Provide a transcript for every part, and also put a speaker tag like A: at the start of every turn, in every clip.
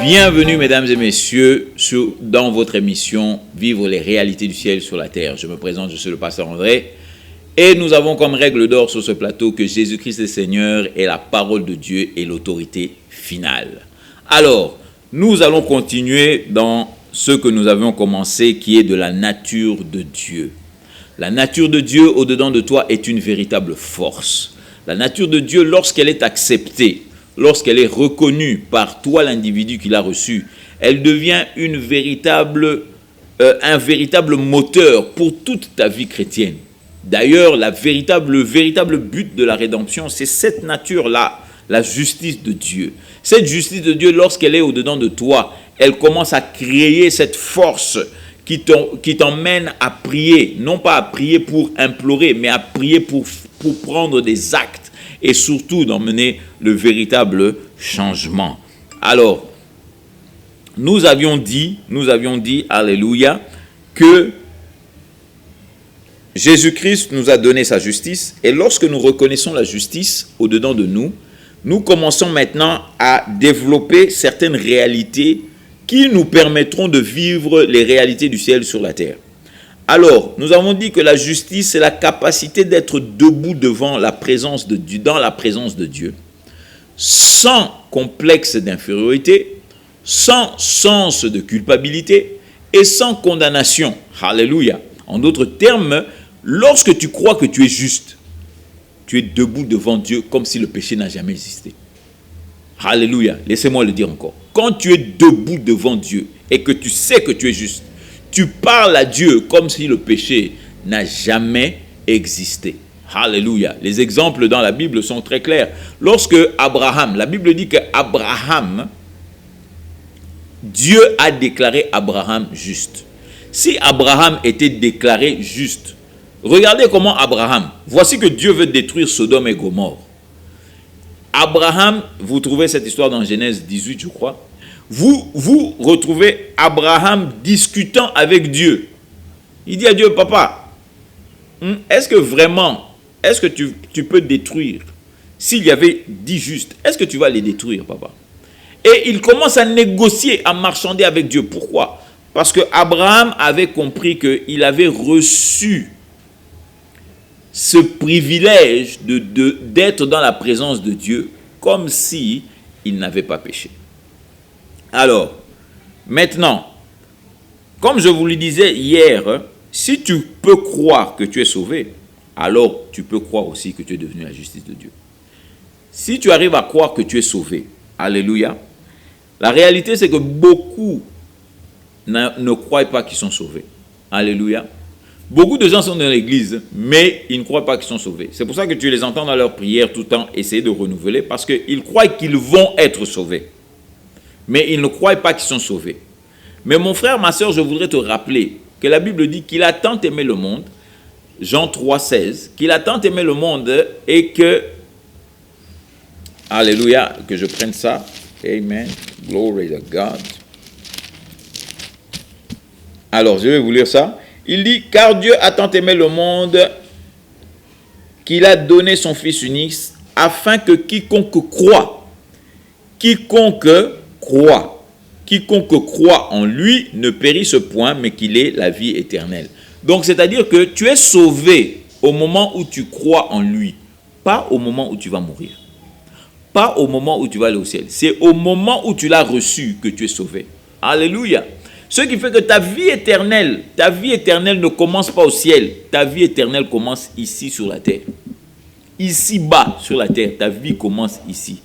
A: Bienvenue mesdames et messieurs dans votre émission Vivre les réalités du ciel sur la terre. Je me présente, je suis le pasteur André et nous avons comme règle d'or sur ce plateau que Jésus-Christ le Seigneur est la parole de Dieu et l'autorité finale. Alors, nous allons continuer dans ce que nous avions commencé qui est de la nature de Dieu. La nature de Dieu au-dedans de toi est une véritable force. La nature de Dieu, lorsqu'elle est acceptée, lorsqu'elle est reconnue par toi, l'individu qui l'a reçue, elle devient un véritable moteur pour toute ta vie chrétienne. D'ailleurs, le véritable but de la rédemption, c'est cette nature-là, la justice de Dieu. Cette justice de Dieu, lorsqu'elle est au-dedans de toi, elle commence à créer cette force qui t'emmène à prier, non pas à prier pour implorer, mais à prier pour prendre des actes et surtout d'emmener le véritable changement. Alors, nous avions dit, alléluia, que Jésus-Christ nous a donné sa justice et lorsque nous reconnaissons la justice au-dedans de nous, nous commençons maintenant à développer certaines réalités qui nous permettront de vivre les réalités du ciel sur la terre. Alors, nous avons dit que la justice, c'est la capacité d'être debout devant la présence de Dieu, dans la présence de Dieu, sans complexe d'infériorité, sans sens de culpabilité et sans condamnation. Alléluia. En d'autres termes, lorsque tu crois que tu es juste, tu es debout devant Dieu comme si le péché n'a jamais existé. Alléluia. Laissez-moi le dire encore. Quand tu es debout devant Dieu et que tu sais que tu es juste, tu parles à Dieu comme si le péché n'a jamais existé. Alléluia. Les exemples dans la Bible sont très clairs. Lorsque Abraham, la Bible dit que Abraham, Dieu a déclaré Abraham juste. Si Abraham était déclaré juste, regardez comment Abraham, voici que Dieu veut détruire Sodome et Gomorrhe. Abraham, vous trouvez cette histoire dans Genèse 18, je crois. Vous retrouvez Abraham discutant avec Dieu. Il dit à Dieu, papa, est-ce que tu peux détruire? S'il y avait 10 justes, est-ce que tu vas les détruire, papa? Et il commence à négocier, à marchander avec Dieu. Pourquoi? Parce que Abraham avait compris qu'il avait reçu ce privilège d'être dans la présence de Dieu comme si il n'avait pas péché. Alors, maintenant, comme je vous le disais hier, si tu peux croire que tu es sauvé, alors tu peux croire aussi que tu es devenu la justice de Dieu. Si tu arrives à croire que tu es sauvé, alléluia, la réalité c'est que beaucoup ne croient pas qu'ils sont sauvés. Alléluia. Beaucoup de gens sont dans l'église, mais ils ne croient pas qu'ils sont sauvés. C'est pour ça que tu les entends dans leurs prières tout le temps essayer de renouveler, parce qu'ils croient qu'ils vont être sauvés. Mais ils ne croient pas qu'ils sont sauvés. Mais mon frère, ma soeur, je voudrais te rappeler que la Bible dit qu'il a tant aimé le monde, Jean 3,16, qu'il a tant aimé le monde et que, alléluia, que je prenne ça, amen, glory to God. Alors, je vais vous lire ça. Il dit, car Dieu a tant aimé le monde qu'il a donné son Fils unique afin que quiconque croit en lui ne périsse point, mais qu'il ait la vie éternelle. Donc, c'est-à-dire que tu es sauvé au moment où tu crois en lui, pas au moment où tu vas mourir, pas au moment où tu vas aller au ciel. C'est au moment où tu l'as reçu que tu es sauvé. Alléluia. Ce qui fait que ta vie éternelle ne commence pas au ciel. Ta vie éternelle commence ici sur la terre. Ici-bas sur la terre, ta vie commence ici.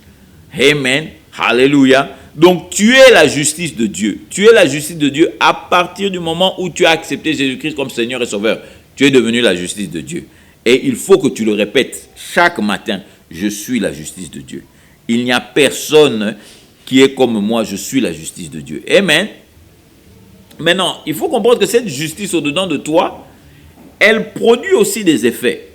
A: Amen. Alléluia. Donc, tu es la justice de Dieu. Tu es la justice de Dieu à partir du moment où tu as accepté Jésus-Christ comme Seigneur et Sauveur. Tu es devenu la justice de Dieu. Et il faut que tu le répètes chaque matin. Je suis la justice de Dieu. Il n'y a personne qui est comme moi. Je suis la justice de Dieu. Amen. Maintenant, il faut comprendre que cette justice au-dedans de toi, elle produit aussi des effets.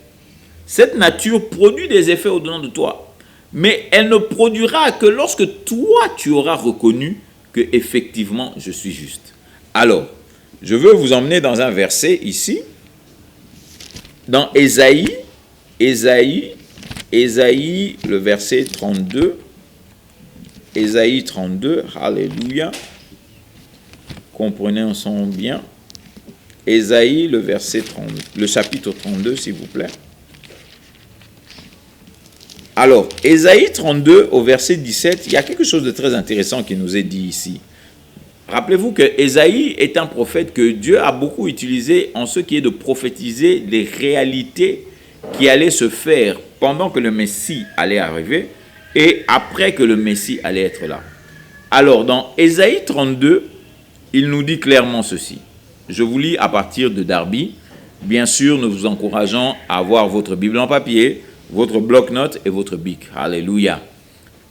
A: Cette nature produit des effets au-dedans de toi. Mais elle ne produira que lorsque toi, tu auras reconnu que effectivement je suis juste. Alors, je veux vous emmener dans un verset ici, dans Ésaïe, le verset 32. Ésaïe 32, alléluia. Comprenez ensemble bien. Ésaïe, le chapitre 32, s'il vous plaît. Alors, Ésaïe 32, au verset 17, il y a quelque chose de très intéressant qui nous est dit ici. Rappelez-vous que Ésaïe est un prophète que Dieu a beaucoup utilisé en ce qui est de prophétiser les réalités qui allaient se faire pendant que le Messie allait arriver et après que le Messie allait être là. Alors, dans Ésaïe 32, il nous dit clairement ceci. Je vous lis à partir de Darby. Bien sûr, nous vous encourageons à avoir votre Bible en papier, votre bloc-notes et votre bic. Alléluia.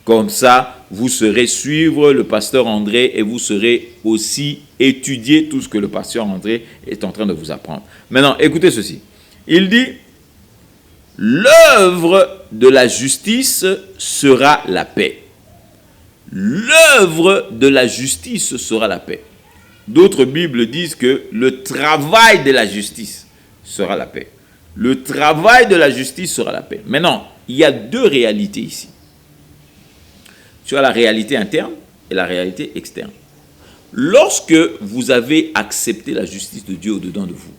A: Comme ça, vous saurez suivre le pasteur André et vous saurez aussi étudier tout ce que le pasteur André est en train de vous apprendre. Maintenant, écoutez ceci. Il dit, l'œuvre de la justice sera la paix. L'œuvre de la justice sera la paix. D'autres Bibles disent que le travail de la justice sera la paix. Le travail de la justice sera la paix. Maintenant, il y a deux réalités ici. Tu as la réalité interne et la réalité externe. Lorsque vous avez accepté la justice de Dieu au-dedans de vous,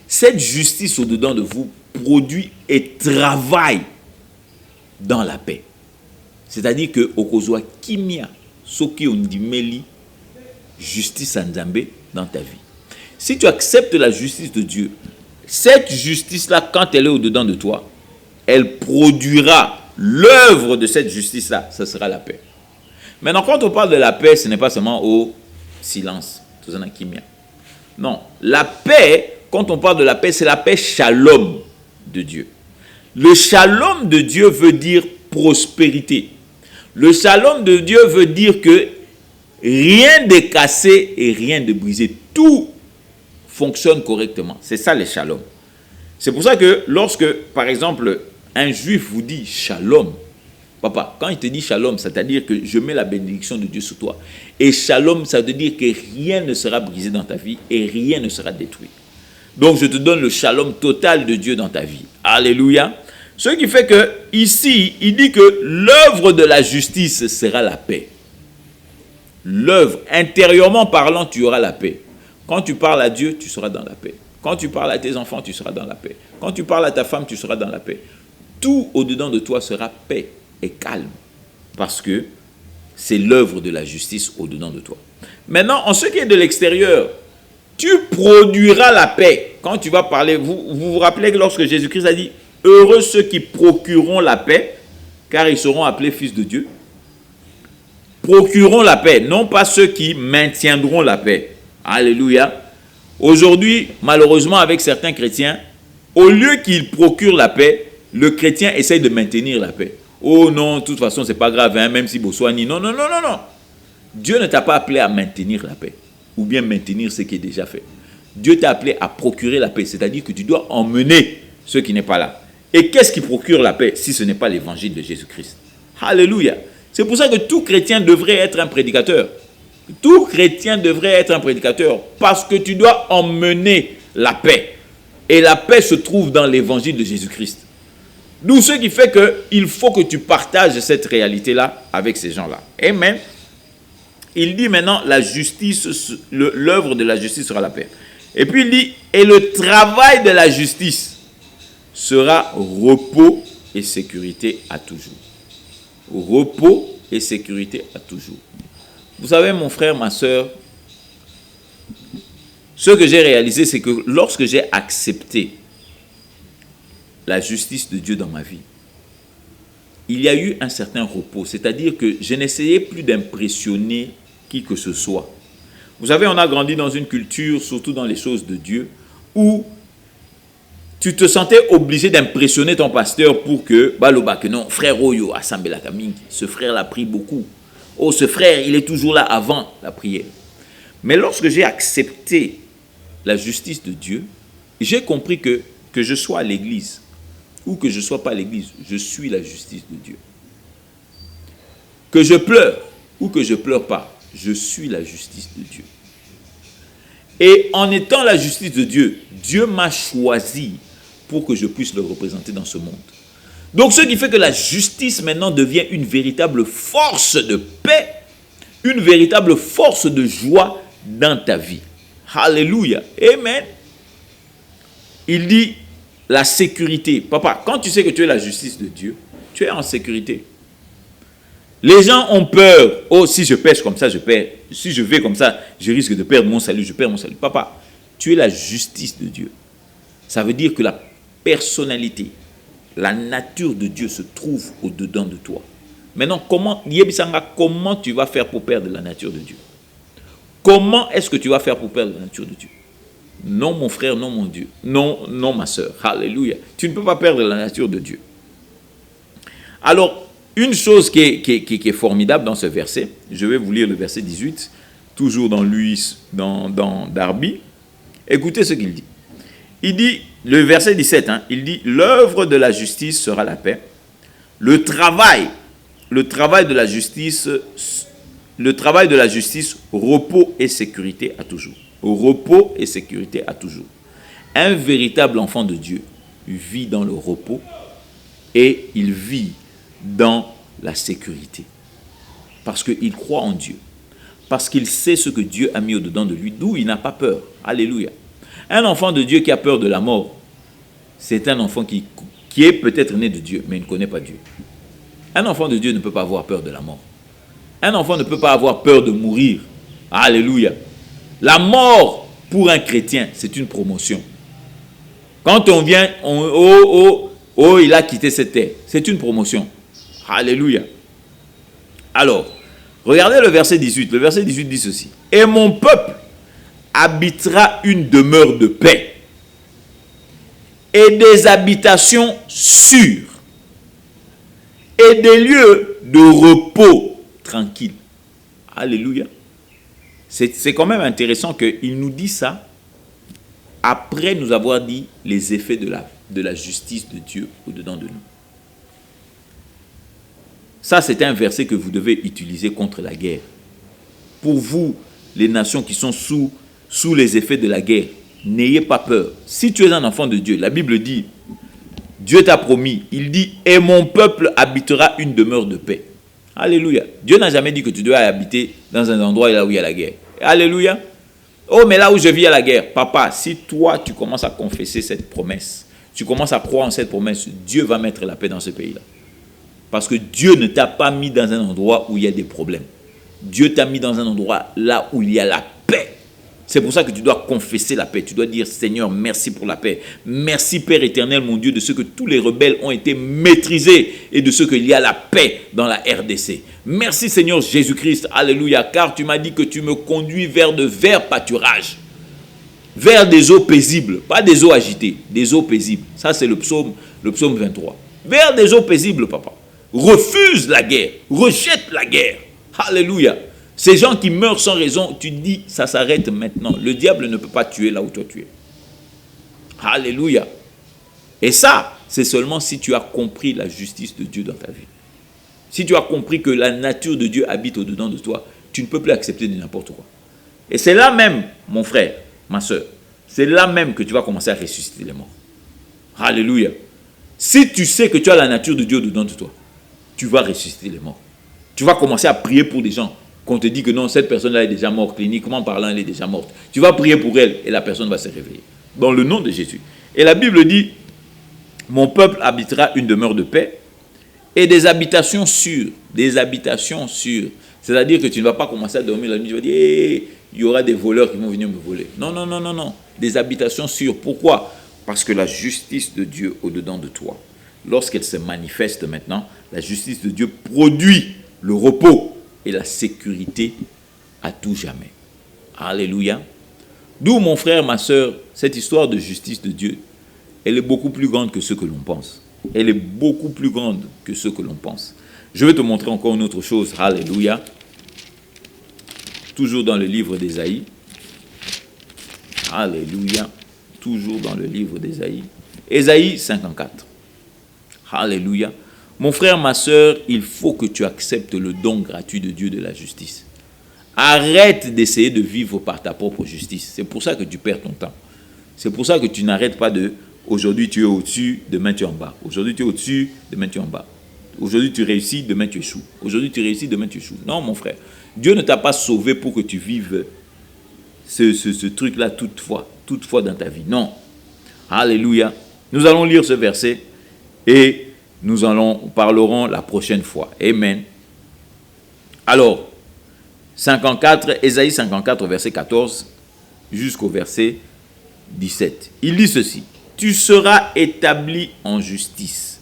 A: cette justice au-dedans de vous produit et travaille dans la paix. C'est-à-dire que okozwa kimia soki ondimeli justice Nzambe dans ta vie. Si tu acceptes la justice de Dieu, cette justice-là, quand elle est au-dedans de toi, elle produira l'œuvre de cette justice-là, ce sera la paix. Maintenant, quand on parle de la paix, ce n'est pas seulement au silence. Non, la paix, quand on parle de la paix, c'est la paix shalom de Dieu. Le shalom de Dieu veut dire prospérité. Le shalom de Dieu veut dire que rien de cassé et rien de brisé. Tout fonctionne correctement. C'est ça le shalom. C'est pour ça que lorsque, par exemple, un juif vous dit shalom, papa, quand il te dit shalom, c'est-à-dire que je mets la bénédiction de Dieu sur toi. Et shalom, ça veut dire que rien ne sera brisé dans ta vie et rien ne sera détruit. Donc je te donne le shalom total de Dieu dans ta vie. Alléluia. Ce qui fait que ici, il dit que l'œuvre de la justice sera la paix. L'œuvre, intérieurement parlant, tu auras la paix. Quand tu parles à Dieu, tu seras dans la paix. Quand tu parles à tes enfants, tu seras dans la paix. Quand tu parles à ta femme, tu seras dans la paix. Tout au-dedans de toi sera paix et calme. Parce que c'est l'œuvre de la justice au-dedans de toi. Maintenant, en ce qui est de l'extérieur, tu produiras la paix. Quand tu vas parler, vous vous rappelez que lorsque Jésus-Christ a dit « Heureux ceux qui procureront la paix, car ils seront appelés fils de Dieu. » Procureront la paix, non pas ceux qui maintiendront la paix. Alléluia. Aujourd'hui, malheureusement, avec certains chrétiens, au lieu qu'ils procurent la paix, le chrétien essaye de maintenir la paix. Oh non, de toute façon, c'est pas grave, hein, même si Boswani. Non, non, non, non, non. Dieu ne t'a pas appelé à maintenir la paix, ou bien maintenir ce qui est déjà fait. Dieu t'a appelé à procurer la paix, c'est-à-dire que tu dois emmener ce qui n'est pas là. Et qu'est-ce qui procure la paix si ce n'est pas l'évangile de Jésus-Christ? Alléluia. C'est pour ça que tout chrétien devrait être un prédicateur. Tout chrétien devrait être un prédicateur parce que tu dois emmener la paix. Et la paix se trouve dans l'évangile de Jésus-Christ. D'où ce qui fait qu'il faut que tu partages cette réalité-là avec ces gens-là. Amen. Il dit maintenant, la justice, l'œuvre de la justice sera la paix. Et puis il dit, et le travail de la justice sera repos et sécurité à toujours. Repos et sécurité à toujours. Vous savez, mon frère, ma soeur, ce que j'ai réalisé, c'est que lorsque j'ai accepté la justice de Dieu dans ma vie, il y a eu un certain repos. C'est-à-dire que je n'essayais plus d'impressionner qui que ce soit. Vous savez, on a grandi dans une culture, surtout dans les choses de Dieu, où tu te sentais obligé d'impressionner ton pasteur pour que, que non, frère Oyo, Assemblée la Camille, ce frère-là prie beaucoup. Oh, ce frère, il est toujours là avant la prière. Mais lorsque j'ai accepté la justice de Dieu, j'ai compris que je sois à l'église ou que je ne sois pas à l'église, je suis la justice de Dieu. Que je pleure ou que je ne pleure pas, je suis la justice de Dieu. Et en étant la justice de Dieu, Dieu m'a choisi pour que je puisse le représenter dans ce monde. Donc ce qui fait que la justice maintenant devient une véritable force de paix, une véritable force de joie dans ta vie. Alléluia. Amen. Il dit la sécurité. Papa, quand tu sais que tu es la justice de Dieu, tu es en sécurité. Les gens ont peur. Oh, si je pêche comme ça, je perds. Si je vais comme ça, je risque de perdre mon salut, je perds mon salut. Papa, tu es la justice de Dieu. Ça veut dire que la personnalité, la nature de Dieu se trouve au-dedans de toi. Maintenant, comment tu vas faire pour perdre la nature de Dieu? Comment est-ce que tu vas faire pour perdre la nature de Dieu? Non, mon frère, non, mon Dieu. Non, non, ma soeur. Alléluia. Tu ne peux pas perdre la nature de Dieu. Alors, une chose qui est formidable dans ce verset, je vais vous lire le verset 18, toujours dans Darby. Écoutez ce qu'il dit. Il dit, le verset 17, il dit, l'œuvre de la justice sera la paix. Le travail de la justice, repos et sécurité à toujours. Repos et sécurité à toujours. Un véritable enfant de Dieu vit dans le repos et il vit dans la sécurité. Parce qu'il croit en Dieu. Parce qu'il sait ce que Dieu a mis au-dedans de lui, d'où il n'a pas peur. Alléluia. Un enfant de Dieu qui a peur de la mort, c'est un enfant qui est peut-être né de Dieu, mais il ne connaît pas Dieu. Un enfant de Dieu ne peut pas avoir peur de la mort. Un enfant ne peut pas avoir peur de mourir. Alléluia. La mort, pour un chrétien, c'est une promotion. Quand on vient, il a quitté cette terre. C'est une promotion. Alléluia. Alors, regardez le verset 18. Le verset 18 dit ceci. Et mon peuple habitera une demeure de paix et des habitations sûres et des lieux de repos tranquilles. Alléluia. C'est quand même intéressant qu'il nous dit ça après nous avoir dit les effets de la justice de Dieu au-dedans de nous. Ça, c'est un verset que vous devez utiliser contre la guerre. Pour vous, les nations qui sont sous les effets de la guerre, n'ayez pas peur. Si tu es un enfant de Dieu, la Bible dit, Dieu t'a promis, il dit, et mon peuple habitera une demeure de paix. Alléluia. Dieu n'a jamais dit que tu dois habiter dans un endroit là où il y a la guerre. Alléluia. Oh, mais là où je vis, il y a la guerre. Papa, si toi, tu commences à confesser cette promesse, tu commences à croire en cette promesse, Dieu va mettre la paix dans ce pays-là. Parce que Dieu ne t'a pas mis dans un endroit où il y a des problèmes. Dieu t'a mis dans un endroit là où il y a la paix. C'est pour ça que tu dois confesser la paix. Tu dois dire, Seigneur, merci pour la paix. Merci, Père éternel, mon Dieu, de ce que tous les rebelles ont été maîtrisés et de ce qu'il y a la paix dans la RDC. Merci, Seigneur Jésus-Christ. Alléluia. Car tu m'as dit que tu me conduis vers de verts pâturages. Vers des eaux paisibles. Pas des eaux agitées, des eaux paisibles. Ça, c'est le psaume 23. Vers des eaux paisibles, papa. Refuse la guerre. Rejette la guerre. Alléluia. Ces gens qui meurent sans raison, tu dis, ça s'arrête maintenant. Le diable ne peut pas tuer là où toi tu es. Alléluia. Et ça, c'est seulement si tu as compris la justice de Dieu dans ta vie. Si tu as compris que la nature de Dieu habite au-dedans de toi, tu ne peux plus accepter de n'importe quoi. Et c'est là même, mon frère, ma soeur, c'est là même que tu vas commencer à ressusciter les morts. Alléluia. Si tu sais que tu as la nature de Dieu au-dedans de toi, tu vas ressusciter les morts. Tu vas commencer à prier pour des gens qu'on te dit que non, cette personne-là est déjà morte, cliniquement parlant, elle est déjà morte. Tu vas prier pour elle et la personne va se réveiller. Dans le nom de Jésus. Et la Bible dit, mon peuple habitera une demeure de paix et des habitations sûres. Des habitations sûres. C'est-à-dire que tu ne vas pas commencer à dormir la nuit, tu vas dire, hey, il y aura des voleurs qui vont venir me voler. Non, non, non, non, non. Des habitations sûres. Pourquoi? Parce que la justice de Dieu au-dedans de toi, lorsqu'elle se manifeste maintenant, la justice de Dieu produit le repos et la sécurité à tout jamais. Alléluia. D'où, mon frère, ma soeur, cette histoire de justice de Dieu, elle est beaucoup plus grande que ce que l'on pense. Elle est beaucoup plus grande que ce que l'on pense. Je vais te montrer encore une autre chose. Alléluia. Toujours dans le livre d'Ésaïe. Alléluia. Toujours dans le livre d'Ésaïe. Ésaïe 54. Alléluia. Mon frère, ma soeur, il faut que tu acceptes le don gratuit de Dieu de la justice. Arrête d'essayer de vivre par ta propre justice. C'est pour ça que tu perds ton temps. C'est pour ça que tu n'arrêtes pas de Aujourd'hui, tu es au-dessus, demain tu es en bas. Aujourd'hui, tu es au-dessus, demain tu es en bas. Aujourd'hui, tu réussis, demain tu échoues. Aujourd'hui, tu réussis, demain tu échoues. Non, mon frère. Dieu ne t'a pas sauvé pour que tu vives ce truc-là toutefois dans ta vie. Non. Alléluia. Nous allons lire ce verset et nous parlerons la prochaine fois. Amen. Alors, 54, Ésaïe 54, verset 14, jusqu'au verset 17. Il dit ceci. Tu seras établi en justice.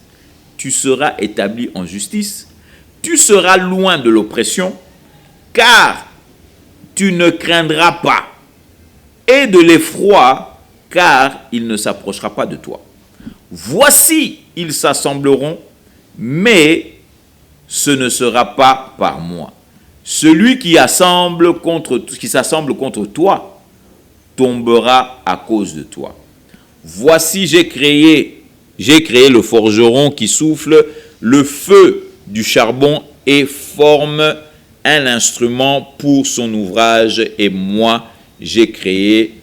A: Tu seras établi en justice. Tu seras loin de l'oppression, car tu ne craindras pas, et de l'effroi, car il ne s'approchera pas de toi. Voici, ils s'assembleront, mais ce ne sera pas par moi. Celui qui s'assemble contre toi tombera à cause de toi. Voici, j'ai créé le forgeron qui souffle le feu du charbon et forme un instrument pour son ouvrage, et moi, j'ai créé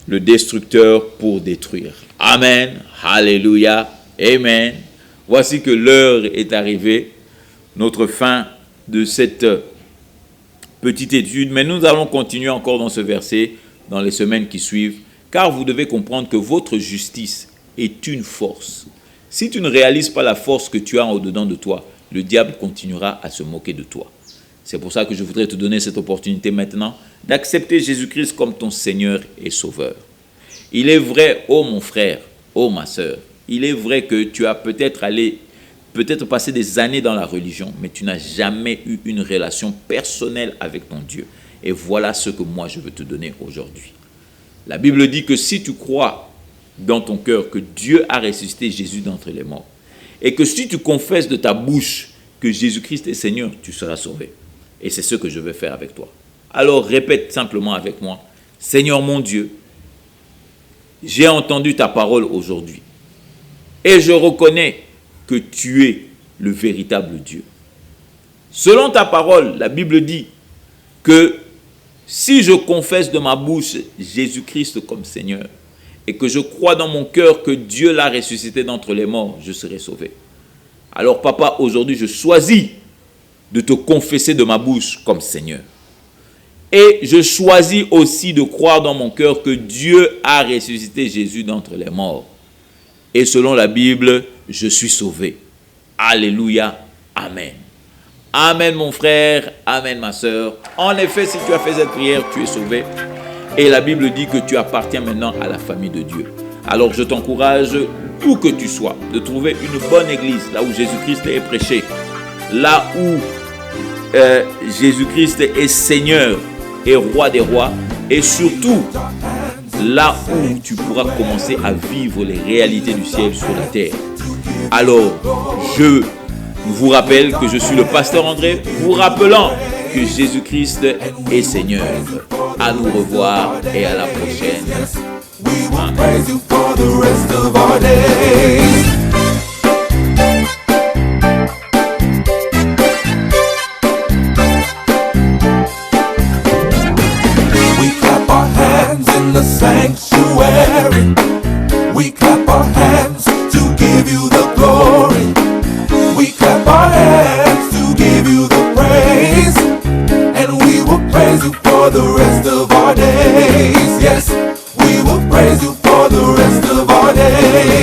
A: le destructeur pour détruire. Amen. Alléluia. Amen. Voici que l'heure est arrivée, notre fin de cette petite étude, mais nous allons continuer encore dans ce verset dans les semaines qui suivent, car vous devez comprendre que votre justice est une force. Si tu ne réalises pas la force que tu as au-dedans de toi, le diable continuera à se moquer de toi. C'est pour ça que je voudrais te donner cette opportunité maintenant d'accepter Jésus-Christ comme ton Seigneur et Sauveur. Il est vrai, oh mon frère, oh ma sœur, il est vrai que tu as peut-être passé des années dans la religion, mais tu n'as jamais eu une relation personnelle avec ton Dieu. Et voilà ce que moi je veux te donner aujourd'hui. La Bible dit que si tu crois dans ton cœur que Dieu a ressuscité Jésus d'entre les morts, et que si tu confesses de ta bouche que Jésus-Christ est Seigneur, tu seras sauvé. Et c'est ce que je vais faire avec toi. Alors répète simplement avec moi, Seigneur mon Dieu, j'ai entendu ta parole aujourd'hui, et je reconnais que tu es le véritable Dieu. Selon ta parole, la Bible dit que si je confesse de ma bouche Jésus-Christ comme Seigneur et que je crois dans mon cœur que Dieu l'a ressuscité d'entre les morts, je serai sauvé. Alors papa, aujourd'hui je choisis de te confesser de ma bouche comme Seigneur. Et je choisis aussi de croire dans mon cœur que Dieu a ressuscité Jésus d'entre les morts. Et selon la Bible, je suis sauvé. Alléluia. Amen. Amen mon frère, amen ma soeur. En effet, si tu as fait cette prière, tu es sauvé. Et la Bible dit que tu appartiens maintenant à la famille de Dieu. Alors je t'encourage, où que tu sois, de trouver une bonne église, là où Jésus-Christ est prêché, là où Jésus-Christ est Seigneur et Roi des rois, et surtout là où tu pourras commencer à vivre les réalités du ciel sur la terre. Alors, je vous rappelle que je suis le pasteur André, vous rappelant que Jésus-Christ est Seigneur. À nous revoir et à la prochaine. Amen.
B: Sanctuary, we clap our hands to give you the glory. We clap our hands to give you the praise, and we will praise you for the rest of our days. Yes, we will praise you for the rest of our days.